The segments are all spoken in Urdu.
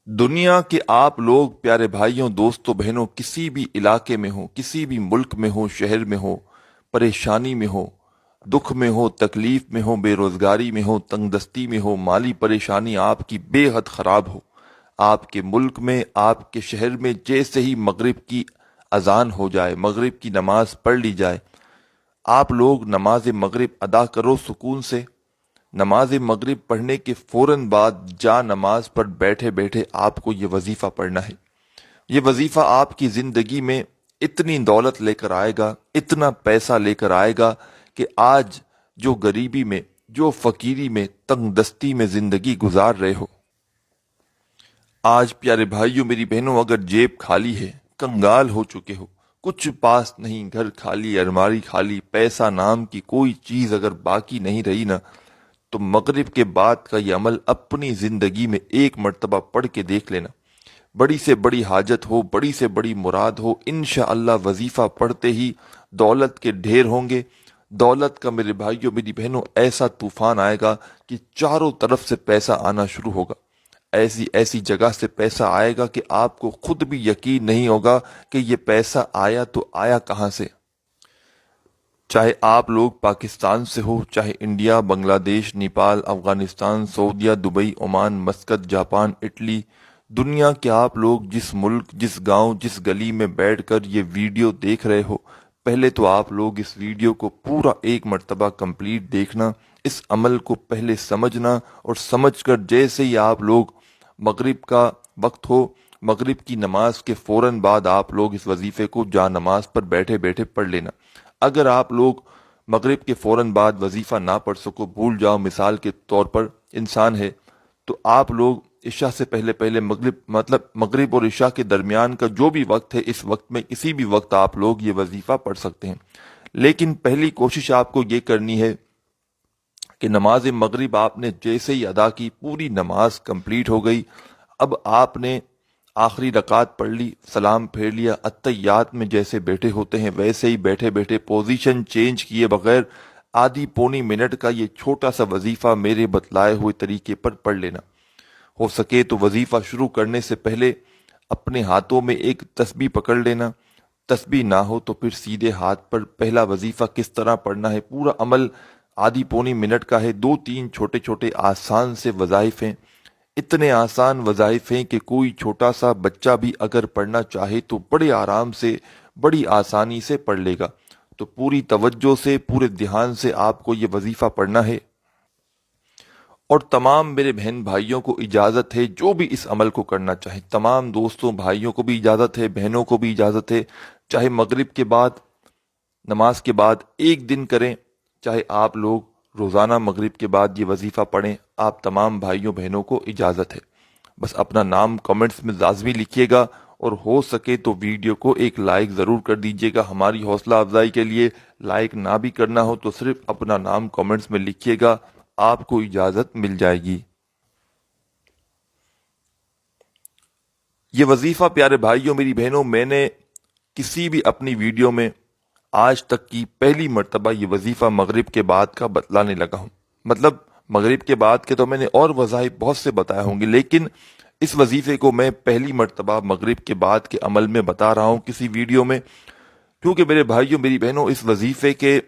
دنیا کے آپ لوگ پیارے بھائیوں دوستوں بہنوں کسی بھی علاقے میں ہو، کسی بھی ملک میں ہو، شہر میں ہو، پریشانی میں ہو، دکھ میں ہو، تکلیف میں ہو، بے روزگاری میں ہو، تنگ دستی میں ہو، مالی پریشانی آپ کی بے حد خراب ہو، آپ کے ملک میں، آپ کے شہر میں جیسے ہی مغرب کی اذان ہو جائے، مغرب کی نماز پڑھ لی جائے، آپ لوگ نماز مغرب ادا کرو سکون سے۔ نماز مغرب پڑھنے کے فوراً بعد جا نماز پر بیٹھے بیٹھے آپ کو یہ وظیفہ پڑھنا ہے۔ یہ وظیفہ آپ کی زندگی میں اتنی دولت لے کر آئے گا، اتنا پیسہ لے کر آئے گا کہ آج جو غریبی میں، جو فقیری میں، تنگ دستی میں زندگی گزار رہے ہو، آج پیارے بھائیوں میری بہنوں اگر جیب خالی ہے، کنگال ہو چکے ہو، کچھ پاس نہیں، گھر خالی، الماری خالی، پیسہ نام کی کوئی چیز اگر باقی نہیں رہی نا، تو مغرب کے بعد کا یہ عمل اپنی زندگی میں ایک مرتبہ پڑھ کے دیکھ لینا۔ بڑی سے بڑی حاجت ہو، بڑی سے بڑی مراد ہو، انشاءاللہ وظیفہ پڑھتے ہی دولت کے ڈھیر ہوں گے۔ دولت کا میرے بھائیوں میری بہنوں ایسا طوفان آئے گا کہ چاروں طرف سے پیسہ آنا شروع ہوگا۔ ایسی ایسی جگہ سے پیسہ آئے گا کہ آپ کو خود بھی یقین نہیں ہوگا کہ یہ پیسہ آیا تو آیا کہاں سے۔ چاہے آپ لوگ پاکستان سے ہو، چاہے انڈیا، بنگلہ دیش، نیپال، افغانستان، سعودیہ، Dubai, Oman, Muscat, Japan, Italy, دنیا کے آپ لوگ جس ملک، جس گاؤں، جس گلی میں بیٹھ کر یہ ویڈیو دیکھ رہے ہو، پہلے تو آپ لوگ اس ویڈیو کو پورا ایک مرتبہ کمپلیٹ دیکھنا، اس عمل کو پہلے سمجھنا، اور سمجھ کر جیسے ہی آپ لوگ مغرب کا وقت ہو، مغرب کی نماز کے فوراً بعد آپ لوگ اس وظیفے کو جا نماز پر بیٹھے بیٹھے پڑھ لینا۔ اگر آپ لوگ مغرب کے فوراً بعد وظیفہ نہ پڑھ سکو، بھول جاؤ، مثال کے طور پر انسان ہے، تو آپ لوگ عشاء سے پہلے پہلے مغرب اور عشاء کے درمیان کا جو بھی وقت ہے، اس وقت میں کسی بھی وقت آپ لوگ یہ وظیفہ پڑھ سکتے ہیں۔ لیکن پہلی کوشش آپ کو یہ کرنی ہے کہ نماز مغرب آپ نے جیسے ہی ادا کی، پوری نماز کمپلیٹ ہو گئی، اب آپ نے آخری رکعت پڑھ لی، سلام پھیر لیا، اتحیات میں جیسے بیٹھے ہوتے ہیں ویسے ہی بیٹھے بیٹھے پوزیشن چینج کیے بغیر آدھی پونی منٹ کا یہ چھوٹا سا وظیفہ میرے بتلائے ہوئے طریقے پر پڑھ لینا۔ ہو سکے تو وظیفہ شروع کرنے سے پہلے اپنے ہاتھوں میں ایک تسبیح پکڑ لینا، تسبیح نہ ہو تو پھر سیدھے ہاتھ پر پہلا وظیفہ کس طرح پڑھنا ہے، پورا عمل آدھی پونی منٹ کا ہے، دو تین چھوٹے چھوٹے آسان سے وظائف ہیں، اتنے آسان وظائف ہیں کہ کوئی چھوٹا سا بچہ بھی اگر پڑھنا چاہے تو بڑے آرام سے، بڑی آسانی سے پڑھ لے گا۔ تو پوری توجہ سے، پورے دھیان سے آپ کو یہ وظیفہ پڑھنا ہے، اور تمام میرے بہن بھائیوں کو اجازت ہے جو بھی اس عمل کو کرنا چاہے، تمام دوستوں بھائیوں کو بھی اجازت ہے، بہنوں کو بھی اجازت ہے، چاہے مغرب کے بعد، نماز کے بعد ایک دن کریں، چاہے آپ لوگ روزانہ مغرب کے بعد یہ وظیفہ پڑھیں، آپ تمام بھائیوں بہنوں کو اجازت ہے۔ بس اپنا نام کمنٹس میں لازمی لکھیے گا، اور ہو سکے تو ویڈیو کو ایک لائک ضرور کر دیجیے گا ہماری حوصلہ افزائی کے لیے۔ لائک نہ بھی کرنا ہو تو صرف اپنا نام کمنٹس میں لکھیے گا، آپ کو اجازت مل جائے گی۔ یہ وظیفہ پیارے بھائیوں میری بہنوں میں نے کسی بھی اپنی ویڈیو میں آج تک کی پہلی مرتبہ یہ وظیفہ مغرب کے بعد کا بتلانے لگا ہوں۔ مطلب مغرب کے بعد کے تو میں نے اور وظائف بہت سے بتائے ہوں گے، لیکن اس وظیفے کو میں پہلی مرتبہ مغرب کے بعد کے عمل میں بتا رہا ہوں کسی ویڈیو میں، کیونکہ میرے بھائیوں میری بہنوں اس وظیفے کے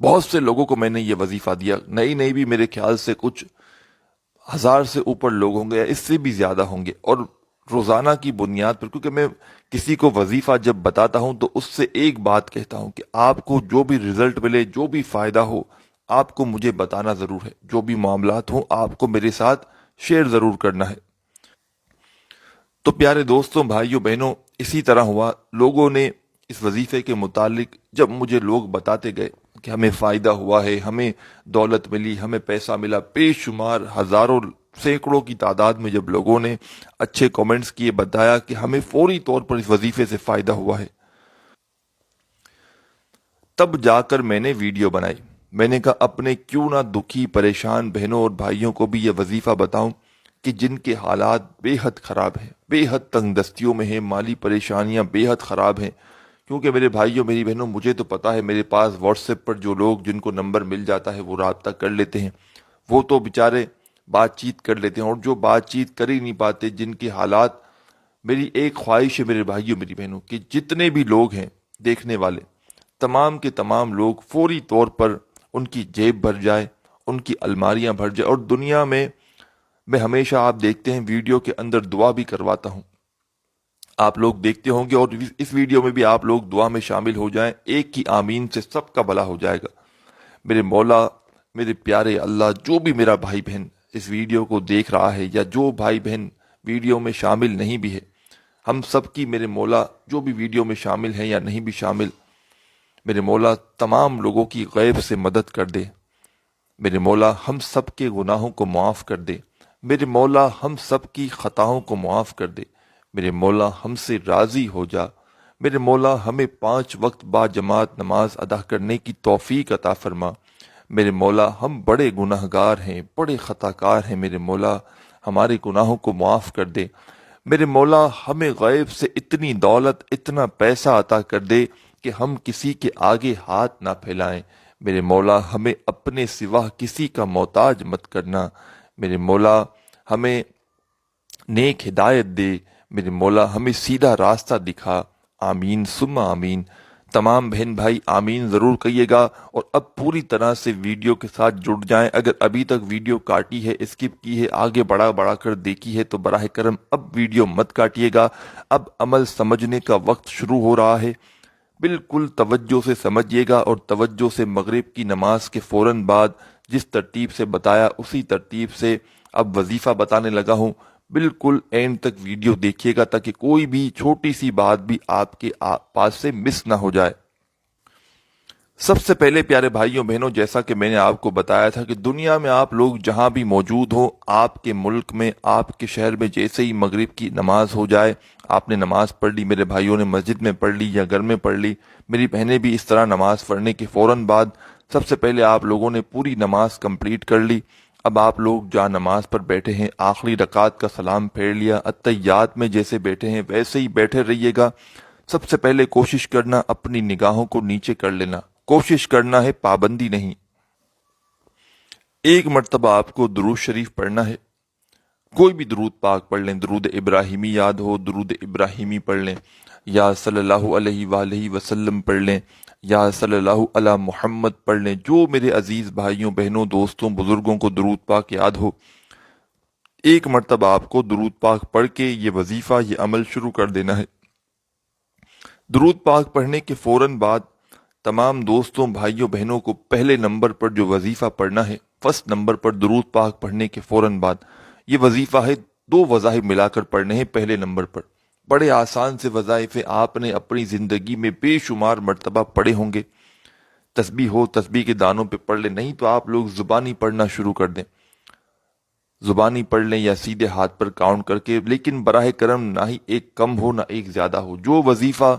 بہت سے لوگوں کو میں نے یہ وظیفہ دیا، نئی بھی میرے خیال سے کچھ ہزار سے اوپر لوگ ہوں گے یا اس سے بھی زیادہ ہوں گے، اور روزانہ کی بنیاد پر، کیونکہ میں کسی کو وظیفہ جب بتاتا ہوں تو اس سے ایک بات کہتا ہوں کہ آپ کو جو بھی رزلٹ ملے، جو بھی فائدہ ہو، آپ کو مجھے بتانا ضرور ہے، جو بھی معاملات ہوں آپ کو میرے ساتھ شیئر ضرور کرنا ہے۔ تو پیارے دوستوں بھائیوں بہنوں، اسی طرح ہوا، لوگوں نے اس وظیفے کے متعلق جب مجھے لوگ بتاتے گئے کہ ہمیں فائدہ ہوا ہے، ہمیں دولت ملی، ہمیں پیسہ ملا، بے شمار ہزاروں سینکڑوں کی تعداد میں جب لوگوں نے اچھے کامنٹس کیے، بتایا کہ ہمیں فوری طور پر اس وظیفے سے فائدہ ہوا ہے، تب جا کر میں نے ویڈیو بنائی۔ میں نے کہا اپنے کیوں نہ دکھی پریشان بہنوں اور بھائیوں کو بھی یہ وظیفہ بتاؤں کہ جن کے حالات بے حد خراب ہیں، بے حد تنگ دستیوں میں ہیں، مالی پریشانیاں بے حد خراب ہیں۔ کیونکہ میرے بھائیوں میری بہنوں مجھے تو پتا ہے، میرے پاس واٹس ایپ پر جو لوگ جن کو نمبر مل جاتا ہے وہ رابطہ کر لیتے ہیں، وہ تو بیچارے بات چیت کر لیتے ہیں، اور جو بات چیت کر ہی نہیں پاتے، جن کے حالات، میری ایک خواہش ہے میرے بھائیوں میری بہنوں کہ جتنے بھی لوگ ہیں دیکھنے والے، تمام کے تمام لوگ فوری طور پر ان کی جیب بھر جائے، ان کی الماریاں بھر جائے، اور دنیا میں ہمیشہ آپ دیکھتے ہیں ویڈیو کے اندر دعا بھی کرواتا ہوں، آپ لوگ دیکھتے ہوں گے، اور اس ویڈیو میں بھی آپ لوگ دعا میں شامل ہو جائیں، ایک کی آمین سے سب کا بھلا ہو جائے گا۔ میرے مولا، میرے پیارے اللہ، جو بھی میرا بھائی بہن اس ویڈیو کو دیکھ رہا ہے، یا جو بھائی بہن ویڈیو میں شامل نہیں بھی ہے، ہم سب کی میرے مولا، جو بھی ویڈیو میں شامل ہیں یا نہیں بھی شامل، میرے مولا تمام لوگوں کی غیب سے مدد کر دے۔ میرے مولا ہم سب کے گناہوں کو معاف کر دے۔ میرے مولا ہم سب کی خطاؤں کو معاف کر دے۔ میرے مولا ہم سے راضی ہو جا۔ میرے مولا ہمیں 5 وقت با جماعت نماز ادا کرنے کی توفیق عطا فرما۔ میرے مولا ہم بڑے گناہ گار ہیں، بڑے خطا کار ہیں، میرے مولا ہمارے گناہوں کو معاف کر دے۔ میرے مولا ہمیں غیب سے اتنی دولت، اتنا پیسہ عطا کر دے کہ ہم کسی کے آگے ہاتھ نہ پھیلائیں۔ میرے مولا ہمیں اپنے سوا کسی کا محتاج مت کرنا۔ میرے مولا ہمیں نیک ہدایت دے۔ میرے مولا ہمیں سیدھا راستہ دکھا۔ آمین ثم آمین۔ تمام بہن بھائی آمین ضرور کہیے گا، اور اب پوری طرح سے ویڈیو کے ساتھ جڑ جائیں۔ اگر ابھی تک ویڈیو کاٹی ہے، اسکپ کی ہے، آگے بڑھا کر دیکھی ہے، تو براہ کرم اب ویڈیو مت کاٹیے گا۔ اب عمل سمجھنے کا وقت شروع ہو رہا ہے، بالکل توجہ سے سمجھیے گا، اور توجہ سے مغرب کی نماز کے فوراً بعد جس ترتیب سے بتایا اسی ترتیب سے اب وظیفہ بتانے لگا ہوں۔ بالکل اینڈ تک ویڈیو دیکھیے گا تاکہ کوئی بھی چھوٹی سی بات بھی آپ کے پاس سے مس نہ ہو جائے۔ سب سے پہلے پیارے بھائیوں بہنوں، جیسا کہ میں نے آپ کو بتایا تھا کہ دنیا میں آپ لوگ جہاں بھی موجود ہو، آپ کے ملک میں، آپ کے شہر میں جیسے ہی مغرب کی نماز ہو جائے، آپ نے نماز پڑھ لی، میرے بھائیوں نے مسجد میں پڑھ لی یا گھر میں پڑھ لی، میری بہنیں بھی اس طرح نماز پڑھنے کے فوراً بعد سب سے پہلے آپ لوگوں نے پوری نماز کمپلیٹ کر لی۔ اب آپ لوگ جہاں نماز پر بیٹھے ہیں، آخری رکعت کا سلام پھیر لیا، اتحیات میں جیسے بیٹھے ہیں ویسے ہی بیٹھے رہیے گا۔ سب سے پہلے کوشش کرنا اپنی نگاہوں کو نیچے کر لینا، کوشش کرنا ہے، پابندی نہیں۔ ایک مرتبہ آپ کو درود شریف پڑھنا ہے، کوئی بھی درود پاک پڑھ لیں، درود ابراہیمی یاد ہو درود ابراہیمی پڑھ لیں، یا صلی اللہ علیہ وآلہ وسلم پڑھ لیں، یا صلی اللہ علی محمد پڑھ لیں، جو میرے عزیز بھائیوں بہنوں دوستوں بزرگوں کو درود پاک یاد ہو۔ ایک مرتبہ آپ کو درود پاک پڑھ کے یہ وظیفہ، یہ عمل شروع کر دینا ہے۔ درود پاک پڑھنے کے فوراً بعد تمام دوستوں بھائیوں بہنوں کو پہلے نمبر پر جو وظیفہ پڑھنا ہے، فرسٹ نمبر پر درود پاک پڑھنے کے فوراً بعد یہ وظیفہ ہے، 2 وظائف ملا کر پڑھنے ہیں پہلے نمبر پر۔ بڑے آسان سے وظائف ہیں، آپ نے اپنی زندگی میں بے شمار مرتبہ پڑھے ہوں گے۔ تسبیح ہو تسبیح کے دانوں پہ پڑھ لیں، نہیں تو آپ لوگ زبانی پڑھنا شروع کر دیں، زبانی پڑھ لیں یا سیدھے ہاتھ پر کاؤنٹ کر کے، لیکن براہ کرم نہ ہی ایک کم ہو نہ ایک زیادہ ہو۔ جو وظیفہ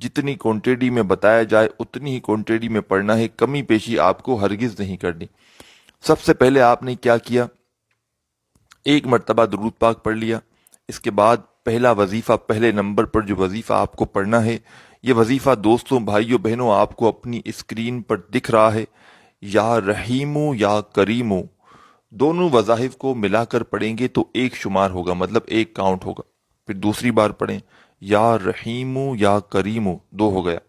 جتنی کوانٹٹی میں بتایا جائے اتنی ہی کوانٹٹی میں پڑھنا ہے، کمی پیشی آپ کو ہرگز نہیں کرنی۔ سب سے پہلے آپ نے کیا کیا، ایک مرتبہ درود پاک پڑھ لیا، اس کے بعد پہلا وظیفہ، پہلے نمبر پر جو وظیفہ آپ کو پڑھنا ہے، یہ وظیفہ دوستوں بھائیوں بہنوں آپ کو اپنی اسکرین پر دکھ رہا ہے، یا رحیمو یا کریمو، دونوں وظائف کو ملا کر پڑھیں گے تو ایک شمار ہوگا، مطلب ایک کاؤنٹ ہوگا۔ پھر دوسری بار پڑھیں، یا رحیمو یا کریمو، 2 ہو گیا،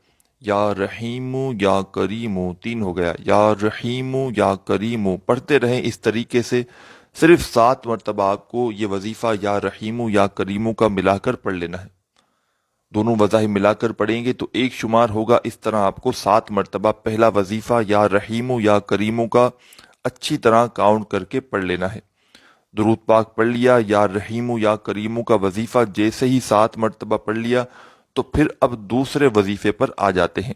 یا رحیمو یا کریمو، 3 ہو گیا، یا رحیمو یا کریمو، پڑھتے رہیں اس طریقے سے۔ صرف 7 مرتبہ آپ کو یہ وظیفہ یا رحیمو یا کریمو کا ملا کر پڑھ لینا ہے۔ دونوں وظائف ملا کر پڑھیں گے تو ایک شمار ہوگا، اس طرح آپ کو 7 مرتبہ پہلا وظیفہ یا رحیمو یا کریمو کا اچھی طرح کاؤنٹ کر کے پڑھ لینا ہے۔ درود پاک پڑھ لیا، یا رحیمو یا کریمو کا وظیفہ جیسے ہی 7 مرتبہ پڑھ لیا تو پھر اب دوسرے وظیفے پر آ جاتے ہیں۔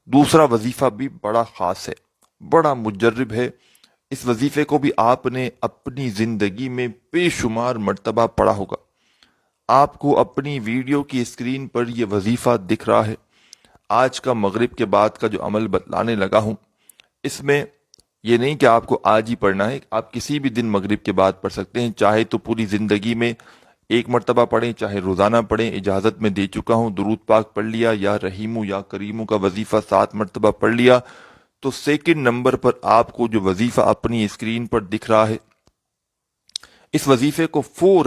دوسرا وظیفہ بھی بڑا خاص ہے، بڑا مجرب ہے، اس وظیفے کو بھی آپ نے اپنی زندگی میں بے شمار مرتبہ پڑھا ہوگا۔ آپ کو اپنی ویڈیو کی اسکرین پر یہ وظیفہ دکھ رہا ہے۔ آج کا مغرب کے بعد کا جو عمل بتلانے لگا ہوں، اس میں یہ نہیں کہ آپ کو آج ہی پڑھنا ہے، آپ کسی بھی دن مغرب کے بعد پڑھ سکتے ہیں، چاہے تو پوری زندگی میں ایک مرتبہ پڑھیں، چاہے روزانہ پڑھیں، اجازت میں دے چکا ہوں۔ درود پاک پڑھ لیا، یا رحیمو یا کریمو کا وظیفہ 7 مرتبہ پڑھ لیا تو سیکنڈ نمبر پر آپ کو جو وظیفہ اپنی اسکرین پر دکھ رہا ہے، اس وظیفے کو فوراً